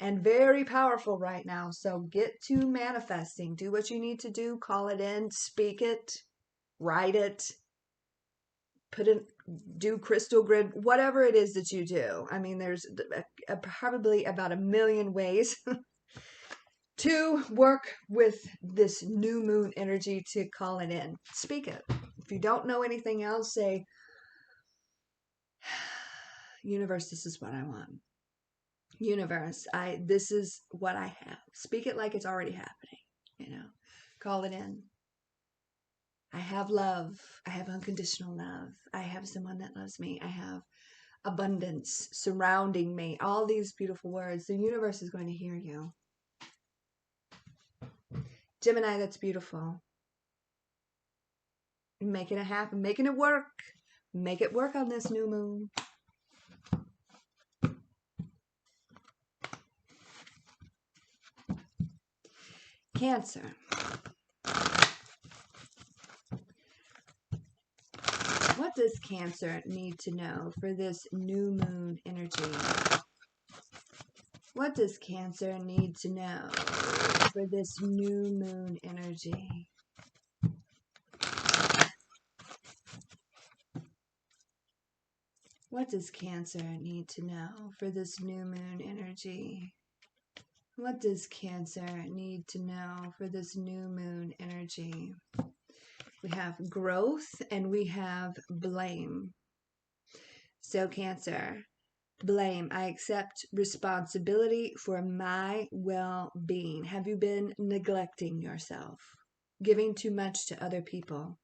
and very powerful right now. So get to manifesting. Do what you need to do. Call it in, speak it, write it, put in, do crystal grid, whatever it is that you do. I mean, there's probably about a million ways to work with this new moon energy to call it in. Speak it. If you don't know anything else, say, universe, this is what I want. Universe, this is what I have. Speak it like it's already happening, call it in. I have love. I have unconditional love. I have someone that loves me. I have abundance surrounding me. All these beautiful words. The universe is going to hear you. Gemini, that's beautiful. Making it happen, making it work. Make it work on this new moon. Cancer. What does Cancer need to know for this new moon energy? What does Cancer need to know for this new moon energy? What does Cancer need to know for this new moon energy? What does Cancer need to know for this new moon energy? We have growth and we have blame. So Cancer, blame. I accept responsibility for my well-being. Have you been neglecting yourself? Giving too much to other people?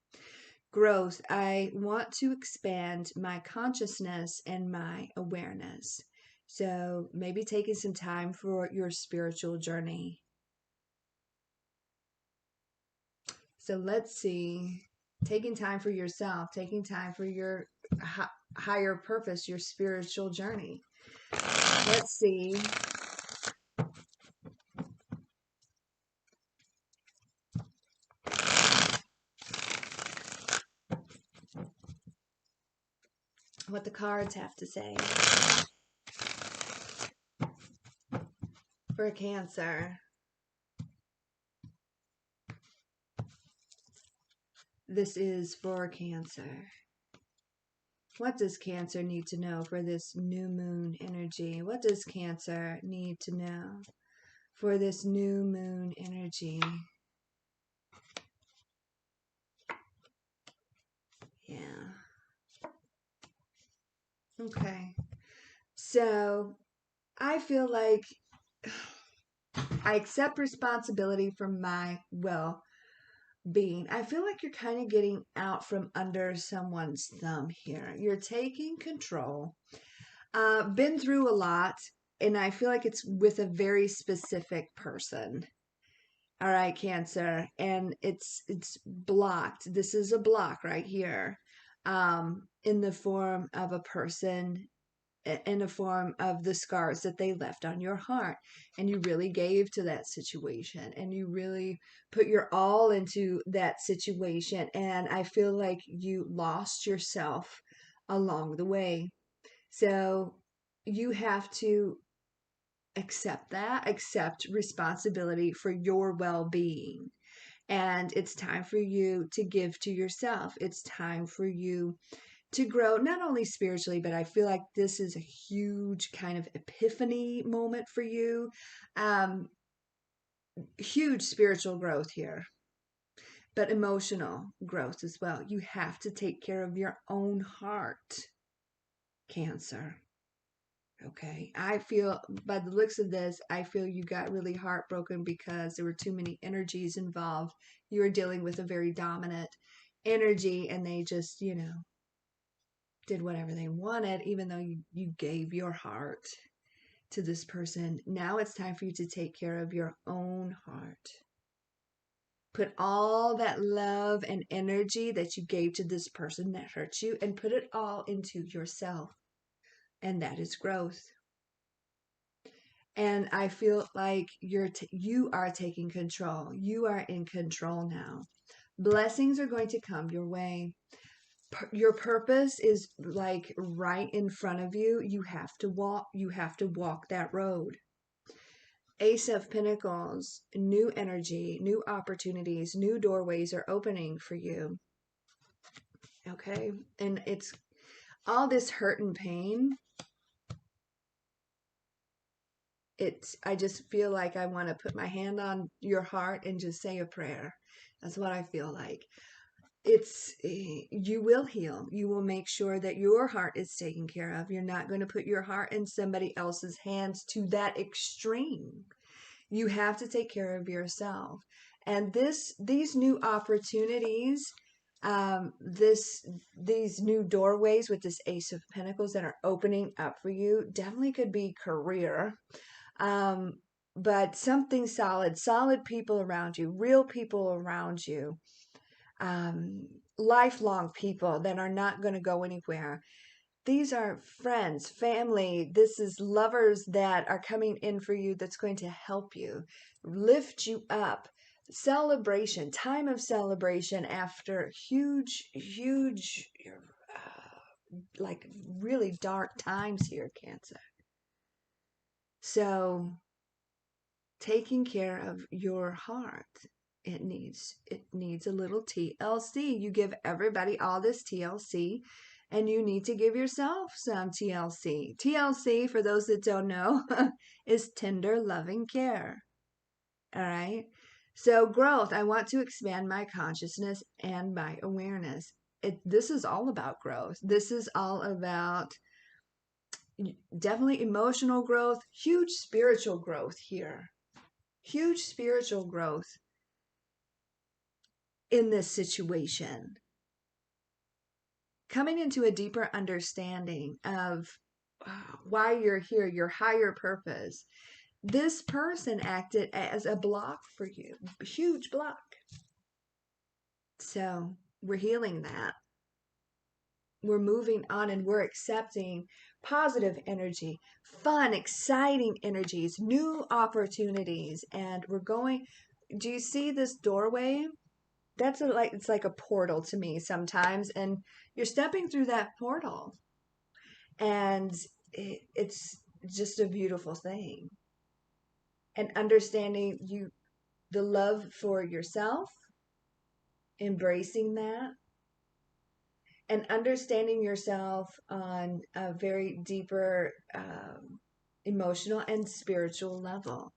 Growth. I want to expand my consciousness and my awareness. So maybe taking some time for your spiritual journey. So let's see. Taking time for yourself, taking time for your higher purpose, your spiritual journey. Let's see. What the cards have to say for Cancer. This is for Cancer. What does Cancer need to know for this new moon energy? What does Cancer need to know for this new moon energy? Yeah. Okay. So I feel like I accept responsibility for my well-being. I feel like you're kind of getting out from under someone's thumb here. You're taking control. Been through a lot, and I feel like it's with a very specific person. All right, Cancer, and it's blocked. This is a block right here, in the form of a person, in the form of the scars that they left on your heart, and you really gave to that situation, and you really put your all into that situation, and I feel like you lost yourself along the way. So you have to accept responsibility for your well-being. And it's time for you to give to yourself. It's time for you to grow, not only spiritually, but I feel like this is a huge kind of epiphany moment for you. Um, Huge spiritual growth here, but emotional growth as well. You have to take care of your own heart, Cancer. Okay. I feel, by the looks of this, I feel you got really heartbroken because there were too many energies involved. You were dealing with a very dominant energy, and they just, did whatever they wanted, even though you gave your heart to this person. Now it's time for you to take care of your own heart. Put all that love and energy that you gave to this person that hurt you and put it all into yourself. And that is growth. And I feel like you are taking control. You are in control now. Blessings are going to come your way. Your purpose is like right in front of you. You have to walk that road. Ace of Pentacles, new energy, new opportunities, new doorways are opening for you. Okay? And it's all this hurt and pain. I just feel like I want to put my hand on your heart and just say a prayer. That's what I feel like. You will heal. You will make sure that your heart is taken care of. You're not going to put your heart in somebody else's hands to that extreme. You have to take care of yourself. And these new opportunities, these new doorways with this Ace of Pentacles that are opening up for you definitely could be career. But something solid people around you, real people around you. lifelong people that are not going to go anywhere. These are friends, family. This is lovers that are coming in for you that's going to help you, lift you up. Celebration, time of celebration after huge, like really dark times here, Cancer. So taking care of your heart. It needs a little TLC. You give everybody all this TLC, and you need to give yourself some TLC. TLC, for those that don't know, is tender loving care. All right. So growth, I want to expand my consciousness and my awareness. This is all about growth. This is all about definitely emotional growth, huge spiritual growth here. Huge spiritual growth in this situation. Coming into a deeper understanding of why you're here, your higher purpose. This person acted as a block for you, a huge block. So we're healing that. We're moving on and we're accepting positive energy, fun, exciting energies, new opportunities. And we're going, do you see this doorway? It's like a portal to me sometimes. And you're stepping through that portal. And it's just a beautiful thing. And understanding the love for yourself, embracing that, and understanding yourself on a very deeper emotional and spiritual level.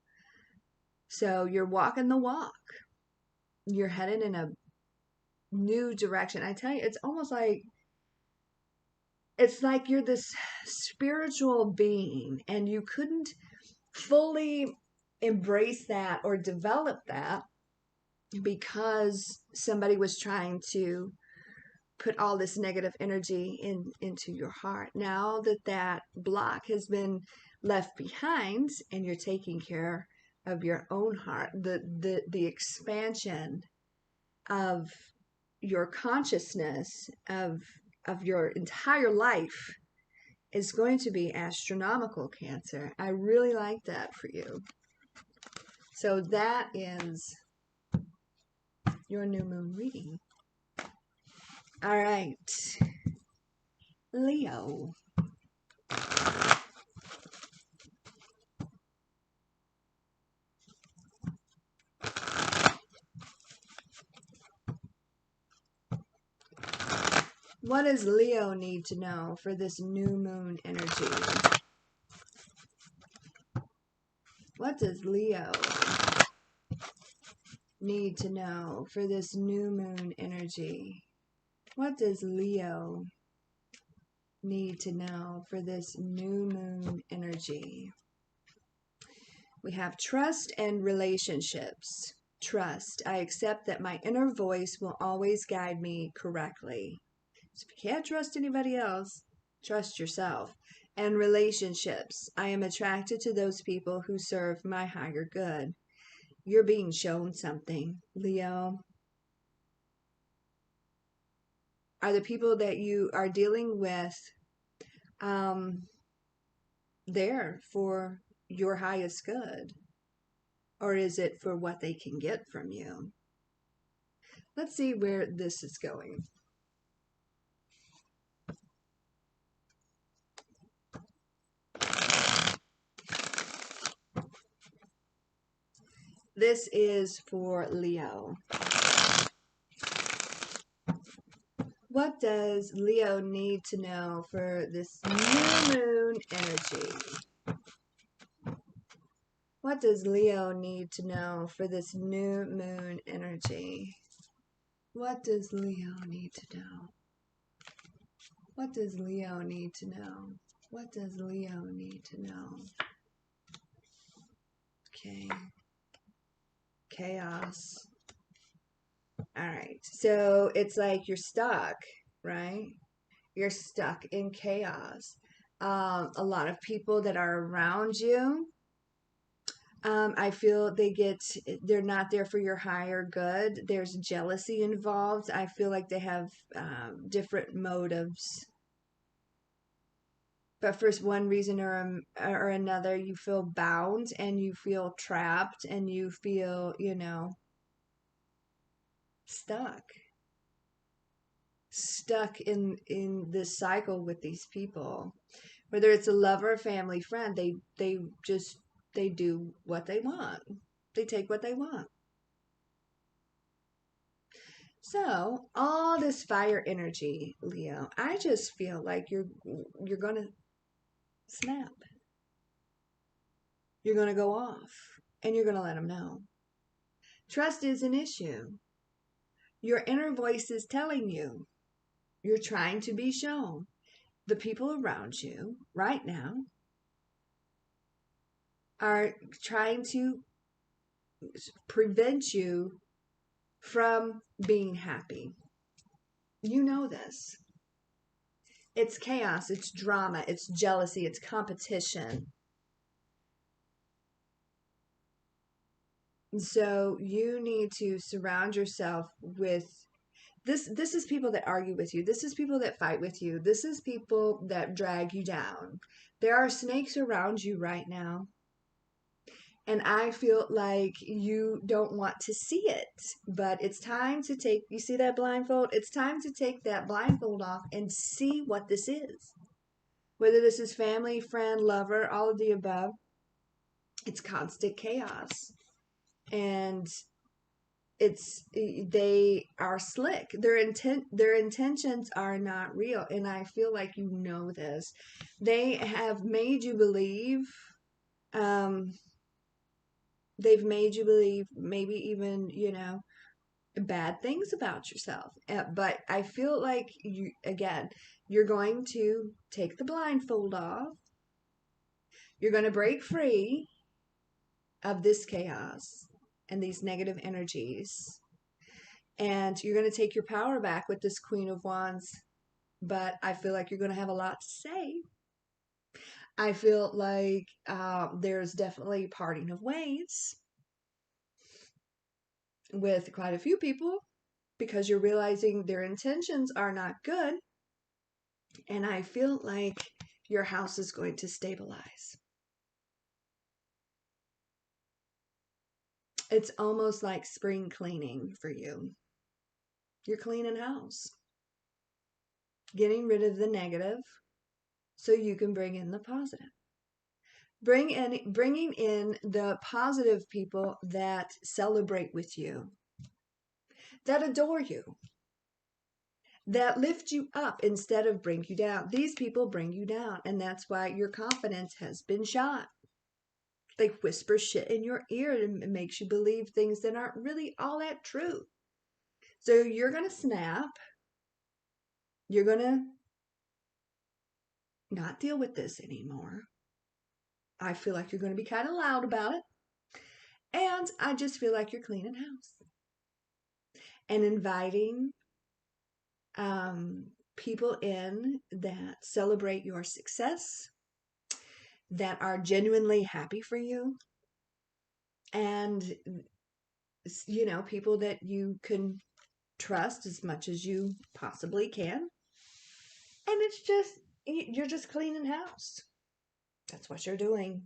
So you're walking the walk. You're headed in a new direction. I tell you, it's like you're this spiritual being and you couldn't fully embrace that or develop that because somebody was trying to put all this negative energy into your heart. Now that block has been left behind and you're taking care of your own heart, the expansion of your consciousness of your entire life is going to be astronomical, Cancer. I really like that for you. So that is your new moon reading. All right, Leo. What does Leo need to know for this new moon energy? What does Leo need to know for this new moon energy? What does Leo need to know for this new moon energy? We have trust and relationships. Trust. I accept that my inner voice will always guide me correctly. So if you can't trust anybody else, trust yourself. And relationships. I am attracted to those people who serve my higher good. You're being shown something, Leo. Are the people that you are dealing with there for your highest good? Or is it for what they can get from you? Let's see where this is going. This is for Leo. What does Leo need to know for this new moon energy? What does Leo need to know for this new moon energy? What does Leo need to know? What does Leo need to know? What does Leo need to know? Okay. Chaos. All right. So it's like you're stuck, right? You're stuck in chaos. A lot of people that are around you I feel they're not there for your higher good. There's jealousy involved. I feel like they have different motives. But for one reason or another, you feel bound and you feel trapped and you feel, stuck. Stuck in this cycle with these people. Whether it's a lover, family, friend, they do what they want. They take what they want. So, all this fire energy, Leo, I just feel like you're going to snap. You're going to go off and you're going to let them know. Trust is an issue. Your inner voice is telling you. You're trying to be shown. The people around you right now are trying to prevent you from being happy. You know this. It's chaos, it's drama, it's jealousy, it's competition. So you need to surround yourself with this is people that argue with you. This is people that fight with you. This is people that drag you down. There are snakes around you right now. And I feel like you don't want to see it, but it's time to you see that blindfold? It's time to take that blindfold off and see what this is. Whether this is family, friend, lover, all of the above, it's constant chaos. And they are slick. Their intentions are not real. And I feel like you know this. They have made you believe, they've made you believe maybe even, bad things about yourself. But I feel like you're going to take the blindfold off. You're going to break free of this chaos and these negative energies. And you're going to take your power back with this Queen of Wands. But I feel like you're going to have a lot to say. I feel like there's definitely parting of ways with quite a few people because you're realizing their intentions are not good. And I feel like your house is going to stabilize. It's almost like spring cleaning for you. You're cleaning house, getting rid of the negative so you can bring in the positive. Bringing in the positive people that celebrate with you, that adore you, that lift you up instead of bring you down. These people bring you down, and that's why your confidence has been shot. They whisper shit in your ear and it makes you believe things that aren't really all that true. So you're going to snap. You're going to not deal with this anymore. I feel like you're going to be kind of loud about it. And I just feel like you're cleaning house and inviting people in that celebrate your success, that are genuinely happy for you, and people that you can trust as much as you possibly can. And you're just cleaning house. That's what you're doing.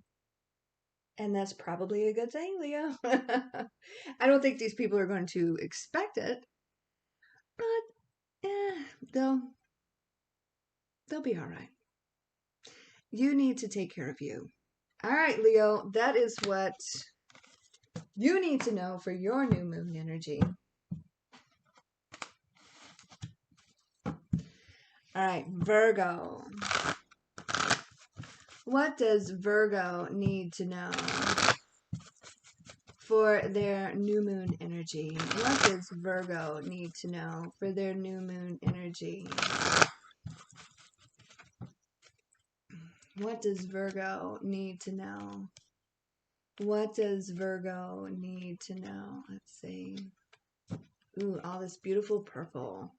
And that's probably a good thing, Leo. I don't think these people are going to expect it, but they'll be all right. You need to take care of you. All right, Leo, that is what you need to know for your new moon energy. All right, Virgo. What does Virgo need to know for their new moon energy? What does Virgo need to know for their new moon energy? What does Virgo need to know? What does Virgo need to know? Let's see. Ooh, all this beautiful purple.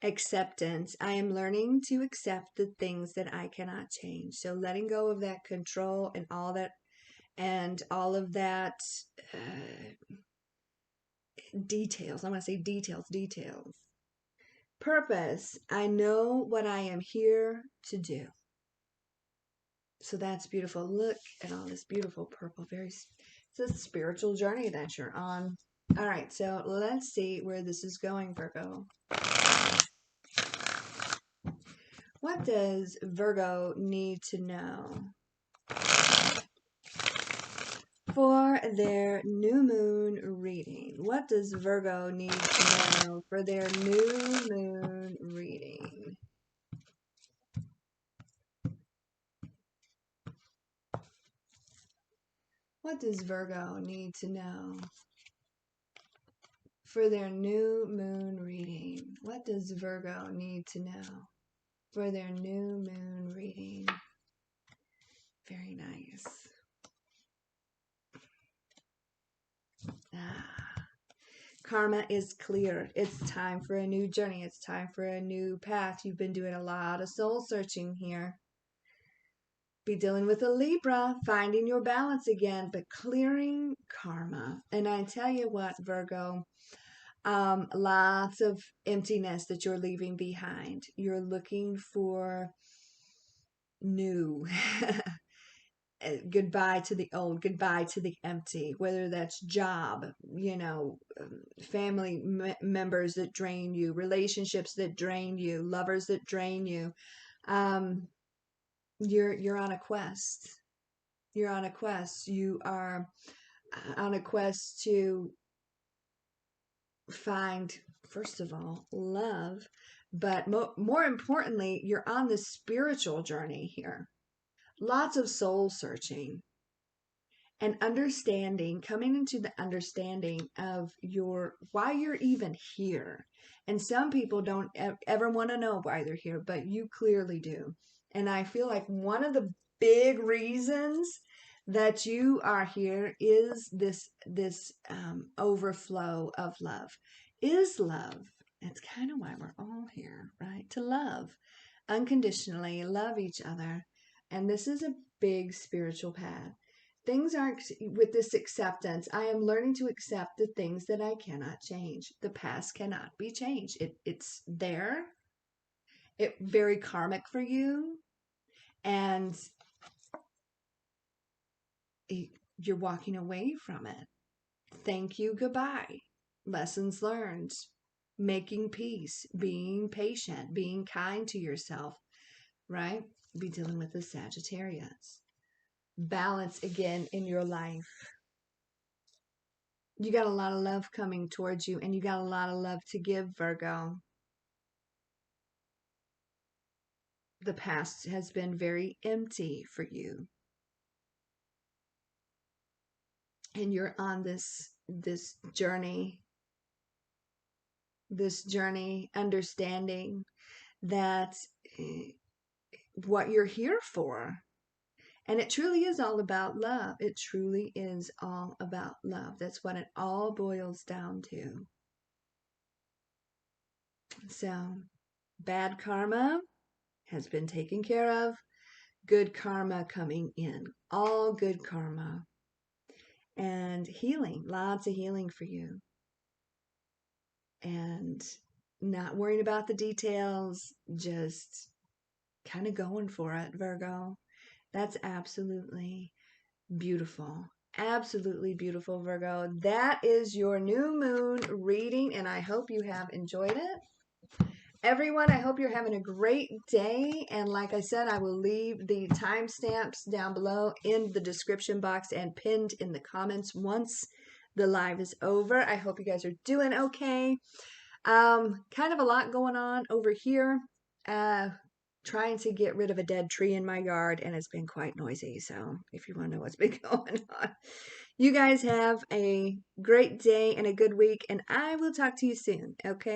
Acceptance. I am learning to accept the things that I cannot change. So letting go of that control and all that and all of that details. I want to say details. Purpose. I know what I am here to do. So that's beautiful. Look at all this beautiful purple. It's a spiritual journey that you're on. All right, so let's see where this is going, Virgo. What does Virgo need to know for their new moon reading? What does Virgo need to know for their new moon reading? What does Virgo need to know for their new moon reading? What does Virgo need to know for their new moon reading? Very nice. Karma is clear. It's time for a new journey. It's time for a new path. You've been doing a lot of soul searching here. Be dealing with a Libra, finding your balance again, but clearing karma. And I tell you what, Virgo, lots of emptiness that you're leaving behind. You're looking for new. Goodbye to the old, goodbye to the empty, whether that's job, family members that drain you, relationships that drain you, lovers that drain you. You're on a quest. You're on a quest. You are on a quest to find, first of all, love, but more importantly, you're on this spiritual journey here. Lots of soul searching and understanding, coming into the understanding of why you're even here. And some people don't ever want to know why they're here, but you clearly do. And I feel like one of the big reasons that you are here is this overflow of love. Is love. That's kind of why we're all here, right? To love unconditionally, love each other. And this is a big spiritual path. Things aren't with this acceptance. I am learning to accept the things that I cannot change. The past cannot be changed. It's there. It's very karmic for you. And you're walking away from it. Thank you, goodbye. Lessons learned. Making peace. Being patient. Being kind to yourself. Right? Be dealing with the Sagittarius. Balance again in your life. You got a lot of love coming towards you, and you got a lot of love to give, Virgo. The past has been very empty for you. And you're on this journey, understanding that what you're here for. And it truly is all about love. It truly is all about love. That's what it all boils down to. So, bad karma has been taken care of. Good karma coming in. All good karma. And healing. Lots of healing for you. And not worrying about the details. Just kind of going for it, Virgo. That's absolutely beautiful. Absolutely beautiful, Virgo. That is your new moon reading, and I hope you have enjoyed it. Everyone, I hope you're having a great day. And like I said, I will leave the timestamps down below in the description box and pinned in the comments once the live is over. I hope you guys are doing okay. Kind of a lot going on over here. Trying to get rid of a dead tree in my yard, and it's been quite noisy. So if you want to know what's been going on, you guys have a great day and a good week, and I will talk to you soon. Okay.